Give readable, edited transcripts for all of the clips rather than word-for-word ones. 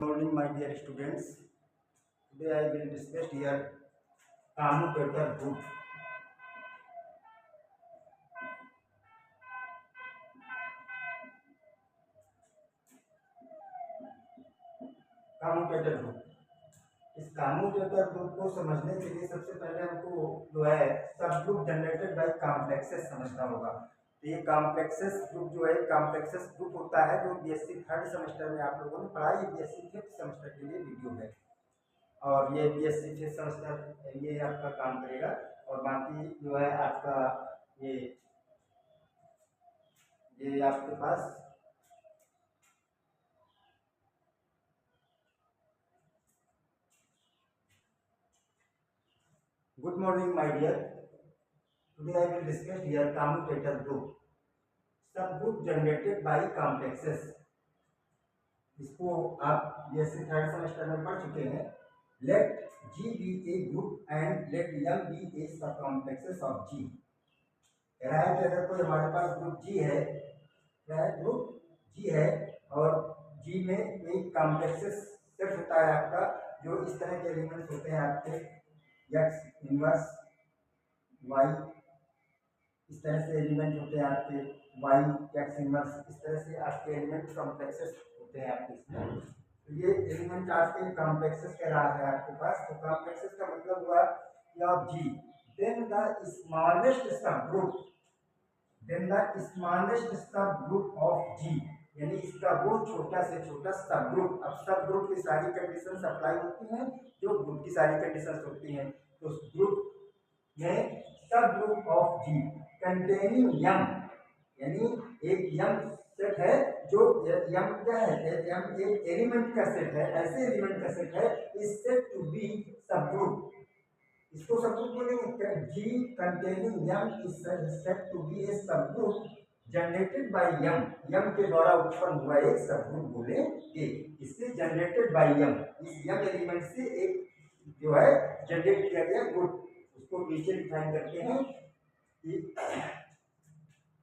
Morning, my dear students. Today I will discuss here commutator group. Commutator group. इस commutator group को समझने के लिए सबसे पहले हमको जो है सब ग्रुप जनरेटेड बाय कॉम्प्लेक्सेस समझना होगा। तो ये कॉम्प्लेक्सेस ग्रुप जो है कॉम्प्लेक्सेस ग्रुप होता है जो बीएससी थर्ड सेमेस्टर में आप लोगों ने पढ़ा। ये बीएससी फिफ्थ सेमेस्टर के लिए वीडियो है और ये बीएससी फिफ्थ सेमेस्टर ये आपका काम करेगा। और बाकी जो है आपका ये आपके पास good morning my dear. Today I will discuss here commutator group, subgroup generated by complexes. इसको आप बीएससी थर्ड सेमेस्टर में पढ़ चुके हैं। Let G be a group and let M be a subcomplexes of जी। कह रहा है कि अगर कोई हमारे पास ग्रुप जी है, क्या है ग्रुप जी है और जी में एक कॉम्प्लेक्सेस सेट होता है आपका, जो इस तरह के एलिमेंट्स होते हैं आपके एक्स इनवर्स वाई, इस तरह से एलिमेंट होते हैं आपके वाई एक्स इनवर्स, इस तरह से आपके एलिमेंट कॉम्प्लेक्सेस होते हैं आपके इसमें। तो ये एलिमेंट आपके कॉम्प्लेक्सेस कह रहा है आपके पास। तो कॉम्प्लेक्सेस का मतलब हुआ कि of G then the smallest sub group, then the smallest sub group of G, यानी इसका वो छोटा से छोटा सब ग्रुप। अब सब ग्रुप की सारी कंडीशंस अप्लाई होती हैं जो ग्रुप की सारी कंडीशंस होती हैं। तो उस ग्रुप में सब ग्रुप ऑफ जी कंटेनिंग यम, यानी एक यम सेट है जो यम क्या है, यम एक एलिमेंट का सेट है, ऐसे एलिमेंट का सेट है is said to be subgroup. इसको सब ग्रुप बोलेंगे। G containing M is said to be a subgroup generated by M, M के द्वारा उत्पन्न हुआ एक सब ग्रुप बोलेंगे। इससे जनरेटेड बाय यम, इस यम एलिमेंट से एक जो है जनरेट किया गया ग्रुप, उसको नीचे डिफाइन करते हैं कि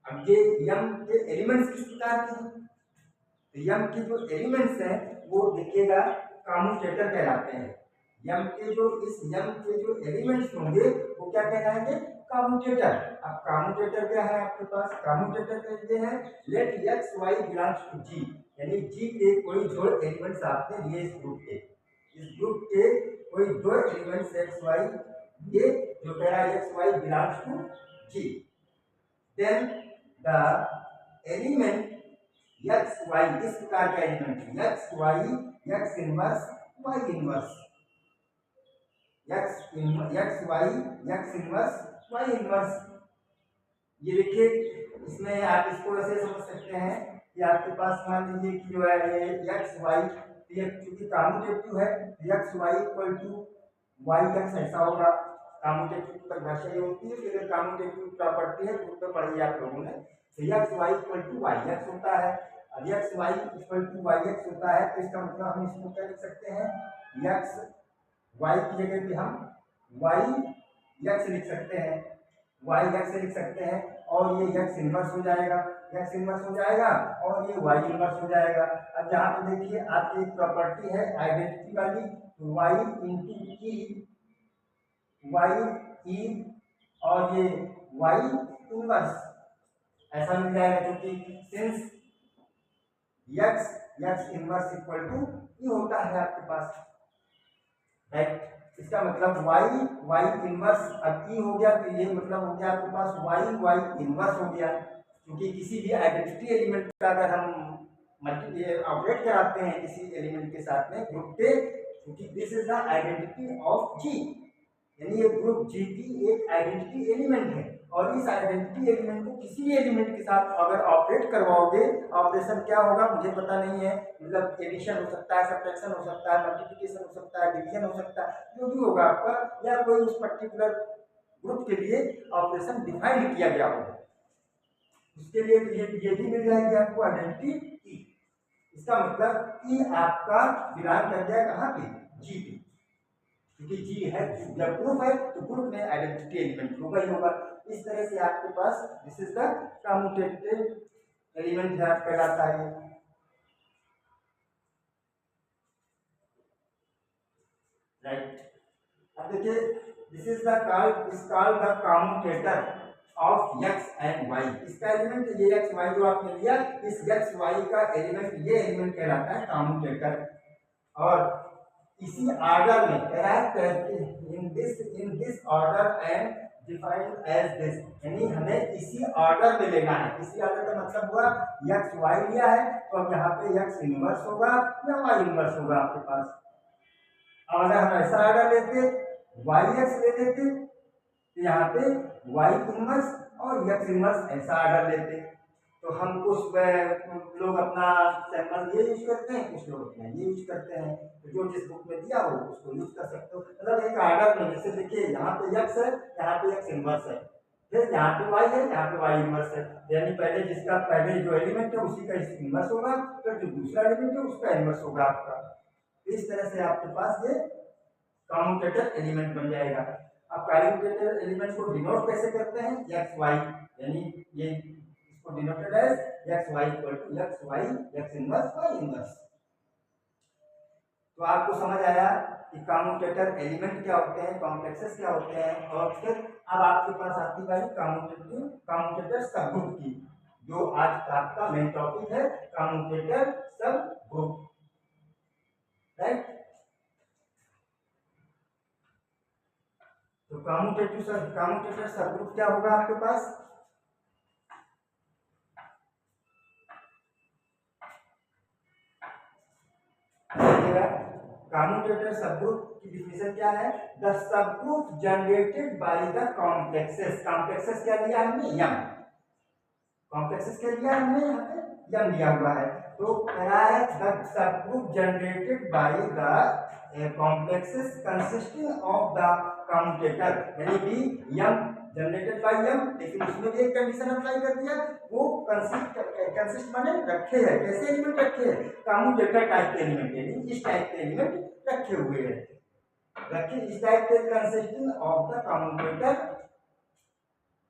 अब ये यम के एलिमेंट्स किस प्रकार के हैं। तो यम के जो एलिमेंट्स हैं वो देखिएगा कम्यूटेटर कहलाते हैं। यम के जो इस यम के जो एलिमेंट्स होंगे वो क्या कहलाएंगे, कम्यूटेटर। अब कम्यूटेटर क्या है आपके पास, कम्यूटेटर कहते हैं let X Y belongs to G, यानी जी के कोई दो एलिमेंट्स आपने लिए इस ग्रुप के, इस ग्रुप के कोई दो एलिमेंट्स एक्स वाई, ये जो कह रहा है x Y belongs to G, then the element x y, इस प्रकार का element x Y x inverse Y inverse, x Y x inverse Y inverse. ये देखिए इसमें आप इसको ऐसे समझ सकते हैं कि आपके पास मान लीजिए कि जो है ये एक्स वाई, ये चूंकि कम्यूटेटिव है, x y equal to y x ऐसा होगा। कम्यूटेटिव की परिभाषा ये होती है कि अगर कम्यूटेटिव प्रॉपर्टी है ग्रुप में पढ़ी आप लोगों ने, तो x y equal to y x होता है। अब x y equal to y x होता है तो इसका मतलब हम इसको क्या लिख सकते हैं, एक्स वाई की जगह पे हम वाई एक्स लिख सकते हैं, वाई एक्स लिख सकते हैं और ये एक्स इनवर्स हो जाएगा, एक्स इनवर्स हो जाएगा और ये वाई इनवर्स हो जाएगा। अब जहाँ पे देखिए आपकी एक प्रॉपर्टी है आइडेंटिटी वाली, Y into E, Y E और ये वाई इनवर्स ऐसा मिल जाएगा, क्योंकि since X X inverse equal to E होता है आपके पास, राइट। इसका मतलब वाई वाई इनवर्स अब ई हो गया, तो ये मतलब हो गया आपके पास वाई वाई इनवर्स हो गया। क्योंकि किसी भी आइडेंटिटी एलिमेंट का अगर हम ऑपरेट कराते हैं किसी एलिमेंट के साथ में ग्रुप पे, क्योंकि this is the identity of G, यानी ये ग्रुप जी की एक आइडेंटिटी एलिमेंट है और इस आइडेंटिटी एलिमेंट को किसी भी एलिमेंट के साथ अगर ऑपरेट करवाओगे, ऑपरेशन क्या होगा मुझे पता नहीं है, मतलब एडिशन हो सकता है, सब्ट्रैक्शन हो सकता है, मल्टीप्लिकेशन हो सकता है, डिवीजन हो सकता है, जो भी होगा आपका, या कोई उस पर्टिकुलर ग्रुप के लिए ऑपरेशन डिफाइंड किया गया होगा, उसके लिए ये भी मिल जाएगी आपको आइडेंटिटी ई। इसका मतलब ई आपका बिलोंग कर गया कहाँ पे, जी पे, क्योंकि जी है, जब ग्रुप है तो ग्रुप में आइडेंटिटी एलिमेंट होगा ही होगा। इस तरह से आपके पास this is the commutative element है, कहलाता है। राइट। अब देखिए, this is called the commutator of X and Y. इसका एलिमेंट ये एक्स वाई जो आपने लिया, इस एक्स वाई का एलिमेंट, ये एलिमेंट कहलाता है कम्यूटेटर। और इसी ऑर्डर में कह रहा है in this order and defined as this, यानी हमें इसी ऑर्डर में लेना है। इसी ऑर्डर का मतलब हुआ एक्स वाई लिया है तो अब यहाँ पे एक्स इनवर्स होगा या वाई इनवर्स होगा आपके पास। अब अगर हम ऐसा ऑर्डर लेते, वाई एक्स ले लेते, तो यहाँ पे वाई इनवर्स और एक्स इनवर्स ऐसा ऑर्डर लेते। तो हम कुछ लोग अपना सैंपल ये यूज करते हैं, कुछ लोग अपना ये यूज करते हैं। तो जो जिस बुक में दिया हो उसको यूज कर सकते हो। मतलब एक ऑर्डर में, जैसे देखिए यहाँ पे एक्स है, यहाँ पे एक्स इनवर्स है, फिर यहाँ पे वाई है, यहाँ पे वाई इनवर्स है। यानी पहले जिसका पहले जो एलिमेंट है उसी का इनवर्स होगा, फिर जो दूसरा एलिमेंट है उसका इनवर्स होगा आपका। इस तरह से आपके पास ये कम्यूटेटर एलिमेंट बन जाएगा। अब कम्यूटेटर एलिमेंट को डिनोट कैसे करते हैं, एक्स वाई, यानी ये इसको denoted as x y equal to x Y x inverse Y inverse. तो आपको समझ आया कि कम्यूटेटर एलिमेंट क्या होते हैं, कॉम्प्लेक्सेस क्या होते हैं। और फिर अब आपके पास आती बारी कम्यूटेटर सबग्रुप की, जो आज आपका मेन टॉपिक है, कम्यूटेटर सबग्रुप, राइट। तो कम्यूटेटर सबग्रुप क्या होगा आपके पास, कम्यूटेटर सबग्रुप की डिफिनेशन क्या है, the subgroup generated by the complexes. Complexes क्या लिया हमने, यम। कॉम्प्लेक्सेस क्या लिया हमने, यहाँ पे यम लिया हुआ है। तो कह रहा है the subgroup generated by the complexes consisting of the commutator, यानी कि यम जनरेटेड बाय यम, लेकिन उसमें भी एक कंडीशन अप्लाई कर दिया, वो कंसिस्ट माने रखे हैं, कैसे एलिमेंट रखे हैं, कम्यूटेटर टाइप के एलिमेंट, यानी इस टाइप के एलिमेंट रखे हुए हैं, रखे इस टाइप के consisting of the commutator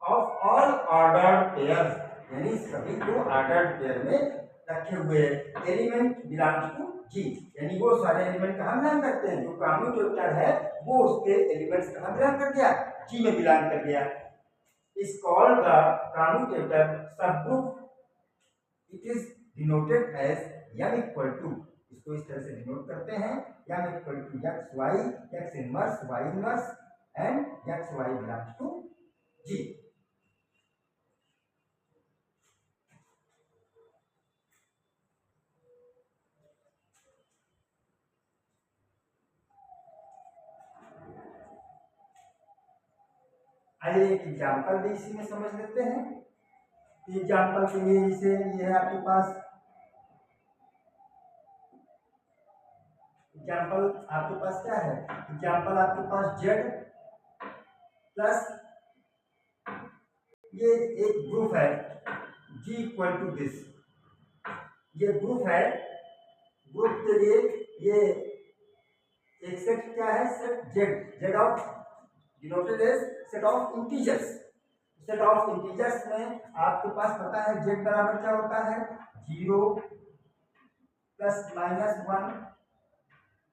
of all ordered pairs, यानी सभी को ऑर्डर्ड पेयर में रखे हुए एलिमेंट बिलोंग्स टू जी, यानी वो सारे एलिमेंट कहाँ बिलोंग करते हैं, जो कम्यूटेटर है वो उसके एलिमेंट्स कहाँ बिलोंग कर गया, जी में बिलोंग कर गया। Is called the commutator subgroup, it is denoted as m equal to, इसको इस तरह से डिनोट करते हैं, m equal to x Y x inverse Y inverse and X Y belongs to G. आइए एक एग्जाम्पल भी इसी में समझ लेते हैं। एग्जाम्पल के लिए जैसे ये है आपके पास एग्जाम्पल, आपके पास क्या है, एग्जाम्पल आपके पास जेड प्लस ये एक ग्रुप है जी इक्वल टू दिस, ये ग्रुप है। ग्रुप के लिए ये एक सेट क्या है, set Z, Z of denoted as set of integers. Set of integers में आपके पास पता है जेड बराबर क्या होता है, 0 प्लस माइनस 1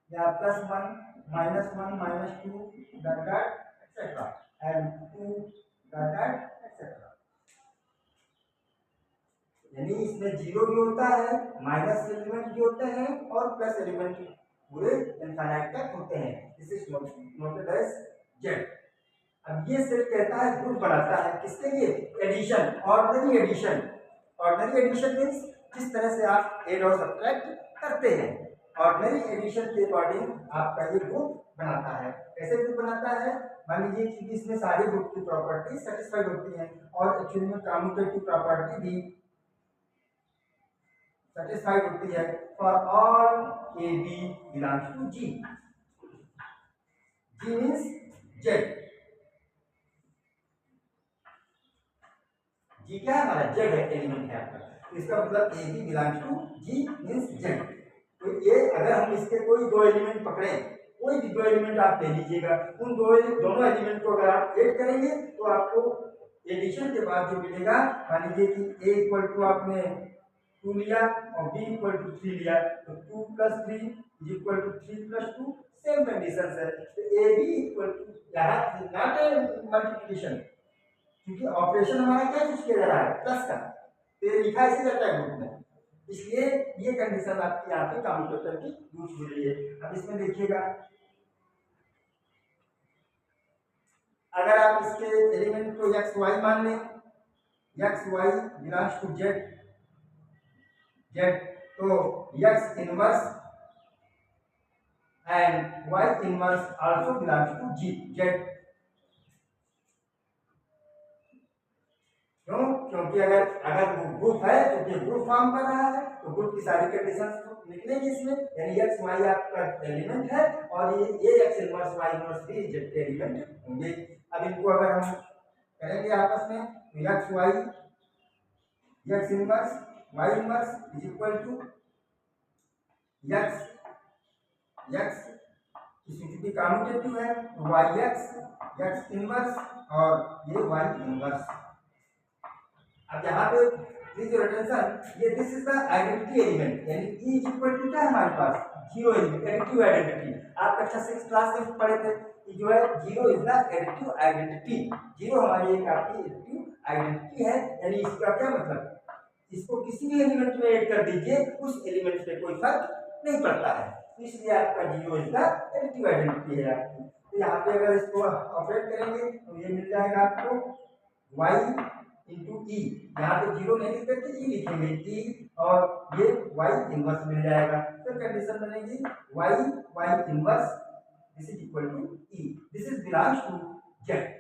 या plus 1 minus 1 minus 2 dot dot etcetera and 2 dot dot etcetera. यानी इसमें 0 भी होता है, माइनस एलिमेंट भी होते हैं और प्लस एलिमेंट पूरे इनफाइनाइट तक होते हैं। This is noted as Z. अब ये सेट कहता है, ग्रुप बनाता है किसके लिए, addition, ordinary addition. Ordinary addition means जिस तरह से आप ऐड और सब्ट्रैक्ट करते हैं, ऑर्डिनरी एडिशन के अकॉर्डिंग आपका ये ग्रुप बनाता है। कैसे ग्रुप बनाता है, मान लीजिए कि इसमें सारी ग्रुप की प्रॉपर्टी सेटिस्फाइड होती है और एक्चुअली में कम्यूटेटिव प्रॉपर्टी भी सेटिस्फाइड होती है for all A B belongs to G. G means Z, G क्या है हमारा, जेड है, एलिमेंट है आपका, तो इसका मतलब a B belongs to G means Z. तो ये अगर हम इसके कोई दो एलिमेंट पकड़े, कोई भी दो एलिमेंट आप ले लीजिएगा, उन दोनों एलिमेंट को अगर आप ऐड करेंगे तो आपको एडिशन के बाद जो मिलेगा, मान लीजिए कि ए इक्वल टू आपने 2 लिया और बी इक्वल टू 3 लिया, तो 2 plus 3 is equal to 3 plus 2 same condition है। तो ए बी इक्वल टू, यहाँ नॉट ए मल्टीप्लिकेशन, क्योंकि ऑपरेशन हमारा क्या चीज किया जा रहा है, प्लस का, तो ये लिखा ऐसे जाता है ग्रुप में, इसलिए ये कंडीशन आपकी यहाँ पे कम्यूटेटर की यूज हो रही है। अब इसमें देखिएगा, अगर आप इसके एलिमेंट को एक्स वाई मान लें, X Y belongs to Z, Z, तो X inverse and Y inverse also belongs to G, Z. क्यों? क्योंकि अगर ग्रुप है, क्योंकि ग्रुप फॉर्म कर रहा है, तो ग्रुप की सारी कंडीशंस निकलेंगी इसमें, यानी एक्स वाई आपका एलिमेंट है और ये एक्स इनवर्स वाई इनवर्स भी जेड के एलिमेंट होंगे। अब इनको अगर हम करेंगे आपस में, तो x Y, x inverse Y inverse is equal to x, x क्योंकि कम्यूटेटिव है तो वाई एक्स, एक्स इनवर्स और ये वाई इनवर्स। अब यहाँ पे प्लीज योर अटेंशन, ये this is the identity element, यानी ई इज इक्वल टू क्या है हमारे पास, जीरो एलिमेंट, एडिटिव आइडेंटिटी। आप कक्षा 6 क्लास में पढ़े थे कि जो है zero is the additive identity, zero हमारी एक आपकी एडिटिव आइडेंटिटी है, यानी इसका क्या मतलब, इसको किसी भी एलिमेंट में ऐड कर दीजिए, उस एलिमेंट पे कोई फर्क नहीं पड़ता है, इसलिए आपका zero is the additive identity है आपकी। तो यहाँ पे अगर इसको ऑपरेट करेंगे तो ये मिल जाएगा आपको y इंटू ई, यहाँ पे जीरो नहीं लिख करके ई लिखेंगे, ई और ये y इनवर्स मिल जाएगा। फिर कंडीशन बनेगी y inverse this is equal to e, this is belongs to Z.